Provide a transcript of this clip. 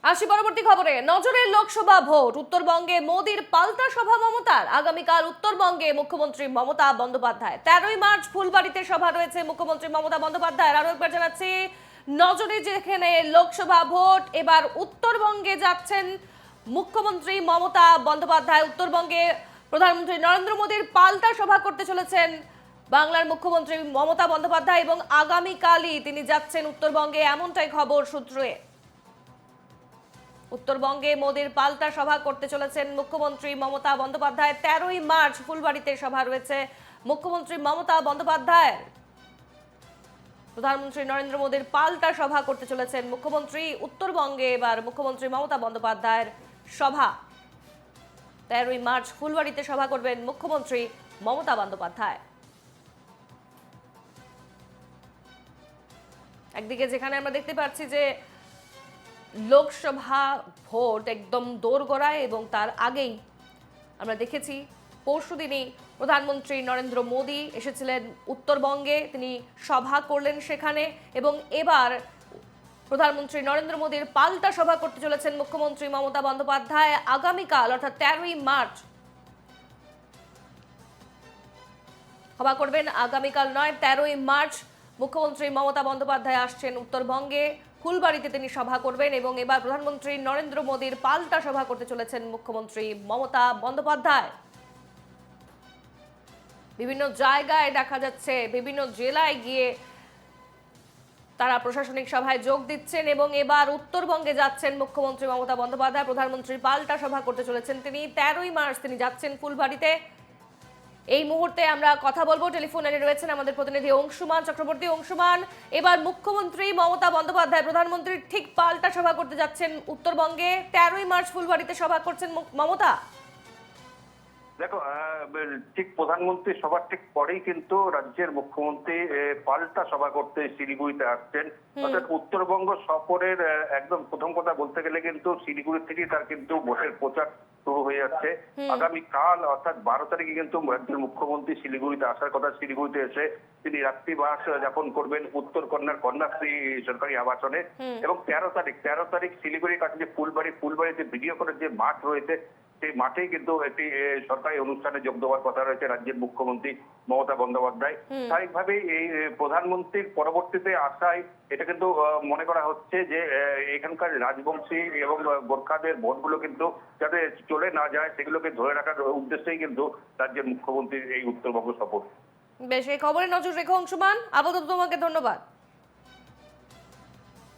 আসি পরবর্তী খবরে। নজরে লোকসভা ভোট, উত্তরবঙ্গে মোদির পাল্টা সভা মমতার। আগামীকাল উত্তরবঙ্গে মুখ্যমন্ত্রী মমতা বন্দ্যোপাধ্যায়। 13ই মার্চ ফুলবাড়িতে সভা রয়েছে মুখ্যমন্ত্রী মমতা বন্দ্যোপাধ্যায়ের। আরো একবার জানাচ্ছি, নজরে যেখানে লোকসভা ভোট, এবার উত্তরবঙ্গে যাচ্ছেন মুখ্যমন্ত্রী মমতা বন্দ্যোপাধ্যায়। উত্তরবঙ্গে প্রধানমন্ত্রী নরেন্দ্র মোদীর পাল্টা সভা করতে চলেছেন বাংলার মুখ্যমন্ত্রী মমতা বন্দ্যোপাধ্যায় এবং আগামীকালই তিনি যাচ্ছেন উত্তরবঙ্গে, এমনটাই খবর সূত্রে। উত্তরবঙ্গে মোদীর পাল্টা সভা করতে চলেছেন মুখ্যমন্ত্রী মমতা বন্দ্যোপাধ্যায়। 13ই মার্চ ফুলবাড়িতে সভা রয়েছে মুখ্যমন্ত্রী মমতা বন্দ্যোপাধ্যায়ের। প্রধানমন্ত্রী নরেন্দ্র মোদীর পাল্টা সভা করতে চলেছেন মুখ্যমন্ত্রী। উত্তরবঙ্গে এবার মুখ্যমন্ত্রী মমতা বন্দ্যোপাধ্যায়ের সভা। 13ই মার্চ ফুলবাড়িতে সভা করবেন মুখ্যমন্ত্রী মমতা বন্দ্যোপাধ্যায়। একদিকে যেখানে আমরা দেখতে পাচ্ছি যে লোকসভা ভোট একদম দোরগোড়ায়, এবং তার আগেই আমরা দেখেছি পরশুদিনই প্রধানমন্ত্রী নরেন্দ্র মোদী এসেছিলেন উত্তরবঙ্গে, তিনি সভা করলেন সেখানে, এবং এবার প্রধানমন্ত্রী নরেন্দ্র মোদীর পাল্টা সভা করতে চলেছেন মুখ্যমন্ত্রী মমতা বন্দ্যোপাধ্যায় আগামীকাল, অর্থাৎ 13ই মার্চ। সভা করবেন আগামীকাল নয়, 13ই মার্চ মুখ্যমন্ত্রী মমতা বন্দ্যোপাধ্যায় আসছেন উত্তরবঙ্গে। ফুলবাড়িতে তিনি সভা করবেন এবং এবার প্রধানমন্ত্রী নরেন্দ্র মোদীর পাল্টা সভা করতে চলেছেন মুখ্যমন্ত্রী মমতা বন্দ্যোপাধ্যায়। বিভিন্ন জায়গায় দেখা যাচ্ছে, বিভিন্ন জেলায় গিয়ে তারা প্রশাসনিক সভায় যোগ দিচ্ছেন এবং এবার উত্তরবঙ্গে যাচ্ছেন মুখ্যমন্ত্রী মমতা বন্দ্যোপাধ্যায়। প্রধানমন্ত্রীর পাল্টা সভা করতে চলেছেন তিনি। 13ই মার্চ তিনি যাচ্ছেন ফুলবাড়িতে। এই মুহূর্তে আমরা কথা বলবো, টেলিফোন লাইনে রয়েছেন আমাদের প্রতিনিধি অংশুমান চক্রবর্তী। অংশুমান, এবার মুখ্যমন্ত্রী মমতা বন্দ্যোপাধ্যায় প্রধানমন্ত্রীর ঠিক পাল্টা সভা করতে যাচ্ছেন উত্তরবঙ্গে। 13ই মার্চ ফুলবাড়িতে সভা করছেন মমতা। দেখো, ঠিক প্রধানমন্ত্রী সভার ঠিক পরেই কিন্তু রাজ্যের মুখ্যমন্ত্রী পাল্টা সভা করতে শিলিগুড়িতে আসছেন। অর্থাৎ উত্তরবঙ্গ সফরের একদম প্রথম কথা বলতে গেলে কিন্তু শিলিগুড়ি থেকেই তার কিন্তু ভোটের প্রচার শুরু হয়ে যাচ্ছে। আগামীকাল অর্থাৎ 12 তারিখে কিন্তু রাজ্যের মুখ্যমন্ত্রী শিলিগুড়িতে আসার কথা। শিলিগুড়িতে এসে তিনি রাত্রিবাস যাপন করবেন উত্তর কন্যার কন্যাশ্রী সরকারি আবাসনে, এবং 13 তারিখ শিলিগুড়ির কাছে যে ফুলবাড়িতে ভিডিও করে যে মাঠ রয়েছে, সেই মাঠেই কিন্তু একটি সরকারি অনুষ্ঠানে যোগ দেওয়ার কথা রয়েছে রাজ্যের মুখ্যমন্ত্রী মমতা বন্দ্যোপাধ্যায়। স্বাভাবিকভাবেই এই প্রধানমন্ত্রীর পরবর্তীতে আসায় এটা কিন্তু মনে করা হচ্ছে যে এখানকার রাজবংশী এবং গোর্খাদের ভোটগুলো কিন্তু যাতে চলে না যায় সেগুলোকে ধরে রাখার উদ্দেশ্যেই কিন্তু রাজ্যের মুখ্যমন্ত্রীর এই উত্তরবঙ্গ সফর। বেশ, এই খবরে নজর রেখো অংশুমান। আপাতত তোমাকে ধন্যবাদ।